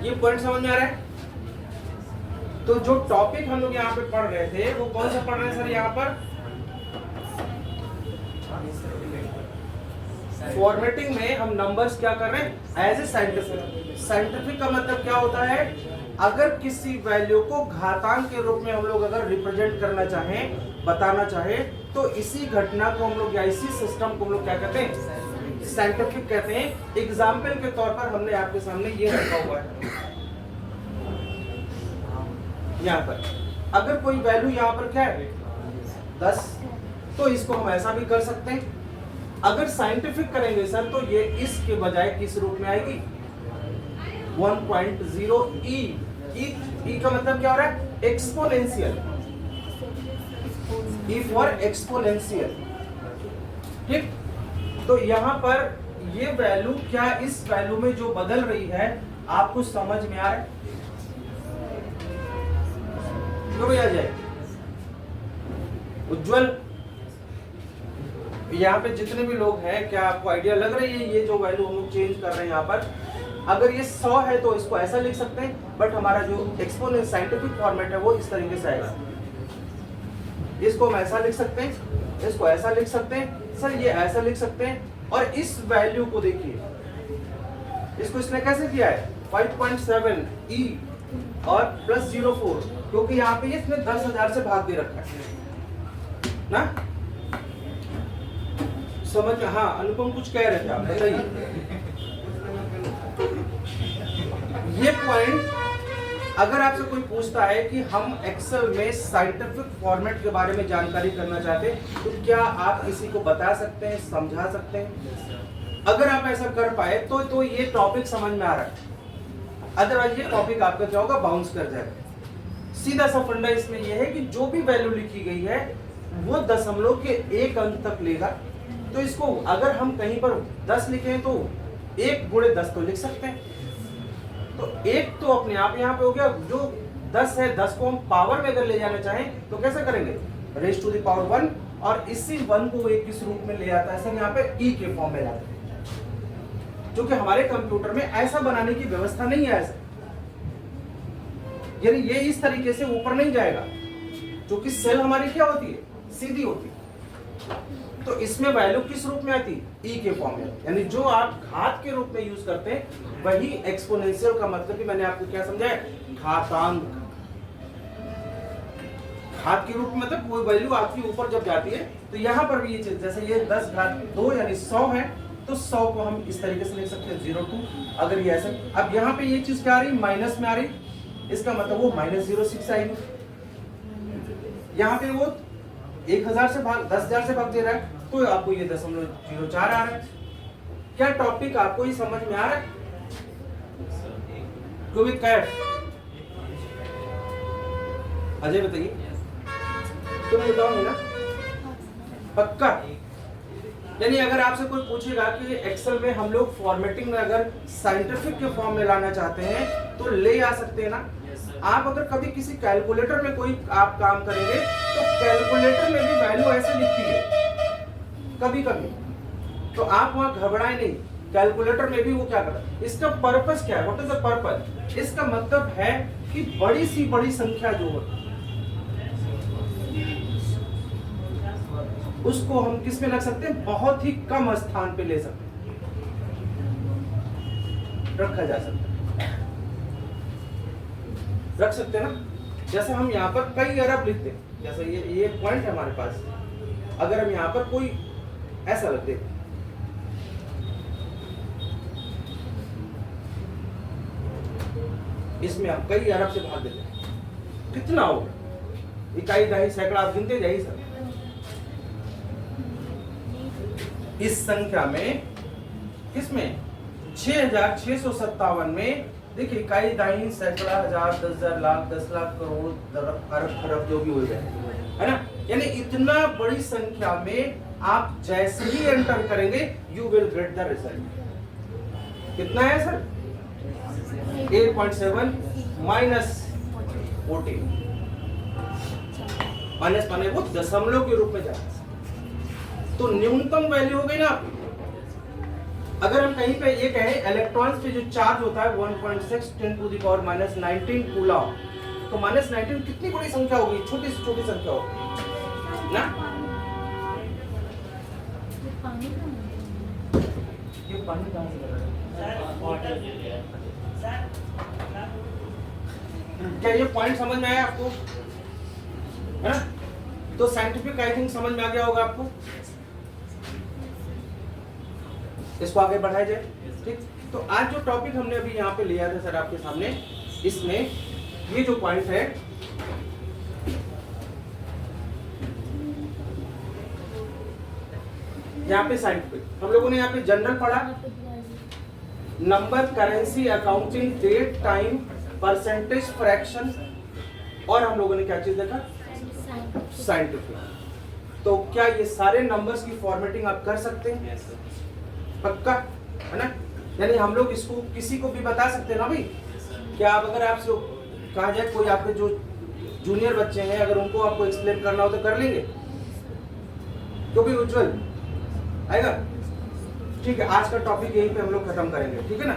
ये पॉइंट समझ में आ रहा है? तो जो टॉपिक हम लोग यहाँ पे पढ़ रहे थे वो कौन सा पढ़ रहे हैं सर? यहाँ पर फॉर्मेटिंग में हम नंबर्स क्या कर रहे हैं? As a scientific. साइंटिफिक का मतलब क्या होता है? अगर किसी वैल्यू को घातांक के रूप में हम लोग अगर रिप्रेजेंट करना चाहें, बताना चाहें, तो इसी घटना को हम लोग या इसी सिस्टम को हम लोग क्या कहते हैं? साइंटिफिक कहते हैं। एग्जाम्पल के तौर पर हमने आपके सामने ये रखा हुआ है। यहाँ पर अगर कोई वैल्यू यहाँ पर क्या है? 10, तो इसको हम ऐसा भी कर सकते हैं। अगर साइंटिफिक करेंगे सर तो ये इसके बजाय किस रूप में आएगी? 1.0 ई। ई का मतलब क्या हो रहा है? एक्सपोनेंशियल। E for exponential. ठीक, तो यहां पर ये वैल्यू क्या इस वैल्यू में जो बदल रही है आपको समझ में आ रहा है? क्यों आ जाए? उज्जवल, यहाँ पे जितने भी लोग हैं क्या आपको आइडिया लग रही है? ये जो वैल्यू हम लोग चेंज कर रहे हैं यहाँ पर, अगर ये 100 है तो इसको ऐसा लिख सकते हैं, बट हमारा जो एक्सपोनेंशियल साइंटिफिक फॉर्मेट है वो इस तरीके से आएगा। इसको हम ऐसा लिख सकते हैं, इसको ऐसा लिख सकते हैं, सर ये ऐसा लिख सकते हैं। और इस वैल्यू को देखिए, इसको इसने कैसे किया है? 5.7 ई और प्लस 0.4, क्योंकि यहाँ पे इसने 10,000 से भाग दे रखा है ना। समझ में? हाँ अनुपम कुछ कह रहे थे आप, बताइए। ये पॉइंट अगर आपसे कोई पूछता है कि हम एक्सेल में साइंटिफिक फॉर्मेट के बारे में जानकारी करना चाहते हैं तो क्या आप किसी को बता सकते हैं, समझा सकते हैं? अगर आप ऐसा कर पाए तो ये टॉपिक समझ में आ रहा है। अदरवाइज ये टॉपिक आपका क्या होगा? बाउंस कर जाएगा। सीधा सा फंडा इसमें यह है कि जो भी वैल्यू लिखी गई है वो दशमलव के 1 अंक तक लेगा। तो इसको अगर हम कहीं पर 10 लिखें तो 1 गुणे 10 तो लिख सकते हैं। तो 1 तो अपने आप यहाँ पे हो गया। जो 10 है, 10 को हम पावर में अगर ले जाना चाहें तो कैसे करेंगे? रेज़ टू द पावर 1, और इसी 1 को 1 किस रूप में ले आता है? सर यहाँ पे ई के फॉर्म में लाते हैं, जो कि हमारे कंप्यूटर में ऐसा बनाने की व्यवस्था नहीं है। ऐसा यानी ये इस तरीके से ऊपर नहीं जाएगा, क्योंकि सेल हमारी क्या होती है? सीधी होती है। तो इसमें वैल्यू किस रूप में आती है? ई के फॉर्म में। यानी जो आप घात के रूप में यूज करते हैं वही एक्सपोनेंशियल का मतलब कि मैंने आपको क्या समझाया? घातांक। घात के रूप में मतलब कोई वैल्यू आपकी ऊपर जब जाती है तो यहां पर भी ये चीज, जैसे ये 10 घात 2 यानी 100 है, तो 100 को हम इस तरीके से लिख सकते हैं 0.2। अगर ये ऐसा, अब यहाँ पे ये चीज क्या आ रही? माइनस में आ रही, इसका मतलब वो -0.6 आएगी। यहाँ पे वो 1000 से भाग 10,000 से भाग दे रहा है, तो आपको ये 0.04 आ रहा है। क्या टॉपिक आपको ये समझ में आ रहा है? क्यूबिक कैट अजय बताइए, तुम बताओगे ना? पक्का? यानी अगर आपसे कोई पूछेगा कि एक्सेल में हम लोग फॉर्मेटिंग में अगर साइंटिफिक के फॉर्म में लाना चाहते हैं तो ले आ सकते हैं ना। आप अगर कभी किसी कैलकुलेटर में कोई आप काम करेंगे तो कैलकुलेटर में भी वैल्यू ऐसे लिखती है कभी कभी, तो आप वहां घबराए नहीं। कैलकुलेटर में भी वो क्या कर रहा है? इसका पर्पस क्या है? What is the purpose? इसका मतलब है कि बड़ी सी बड़ी संख्या जो होती है उसको हम किस में रख सकते हैं? बहुत ही कम स्थान पे ले सकते हैं, रखा जा सकता है, रख सकते हैं ना। जैसे हम यहाँ पर कई अरब लिखते हैं, जैसे ये पॉइंट है हमारे पास, अगर हम यहाँ पर कोई ऐसा रख देते, इसमें हम कई अरब से भाग देते हैं, कितना होगा? इकाई, दहाई, सैकड़ा, आप गिनते जाइए सर। इस संख्या में किसमें? 6657 में देखिए, इकाई, दहाई, सैकड़ा, हजार, 10,000, लाख, 10 लाख, करोड़, अरब, खरब जो भी हो जाए, है ना। यानी इतना बड़ी संख्या में आप जैसे ही एंटर करेंगे you will get the result. कितना है सर? 8.7 माइनस 14, माइनस माने वो दशमलव के रूप में जाए, तो न्यूनतम वैल्यू हो गई ना आपकी। अगर हम कहीं पे ये कहें इलेक्ट्रॉन्स पे जो चार्ज होता है 1.6 10 -19 कूलम, तो -19 कितनी बड़ी संख्या होगी, छोटी से छोटी संख्या होगी ना। ये पानी कहाँ से लगा है? क्या ये पॉइंट समझ में आया आपको, है ना? तो साइंटिफिक आई थिंक समझ में आ गया होगा आपको। इसको आगे बढ़ाया जाए, ठीक। तो आज जो टॉपिक हमने अभी यहाँ पे लिया था सर आपके सामने, इसमें ये जो पॉइंट है, यहाँ पे साइंटिफिक, हम लोगों ने यहाँ पे जनरल पढ़ा, number, currency, accounting, date, time, percentage, fraction, और हम लोगों ने क्या चीज देखा, साइंटिफिक। तो क्या ये सारे नंबर्स की फॉर्मेटिंग आप कर सकते हैं? पक्का है ना। यानी हम लोग इसको किसी को भी बता सकते हैं ना भाई। क्या आप, अगर आपसे कहा जाए कोई आपके जो जूनियर बच्चे हैं, अगर उनको आपको एक्सप्लेन करना हो तो कर लेंगे, क्योंकि उज्जवल आएगा। ठीक है, आज का टॉपिक यहीं पे हम लोग खत्म करेंगे, ठीक है ना।